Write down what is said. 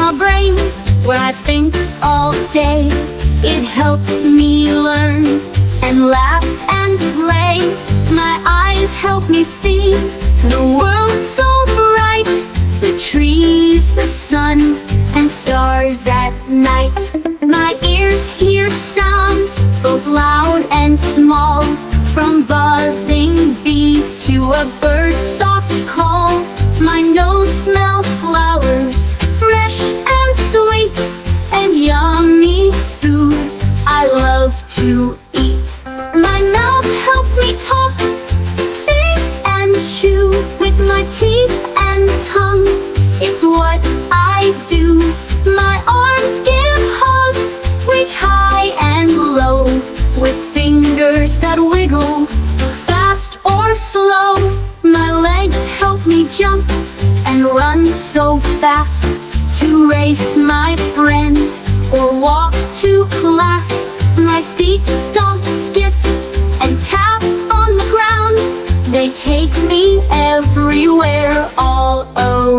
my brain, where I think all day. It helps me learn and laugh and play. My eyes help me see the world so bright, the trees, the sun, and stars at night. My ears hear sounds both loud and small, from buzzing bees to a bird's soft call. My nose smells flowers, fresh and sweet, and yummy food I love to eat. My mouth helps me talk, sing and chew with my teeth and tongue. It's what I do. My arms give hugs, reach high and low, with fingers that wiggle, fast or slow. My legs help me jump and run so fast, to race my friends or walk to class. My feet stomp, skip, and tap on the ground. They take me everywhere, all around.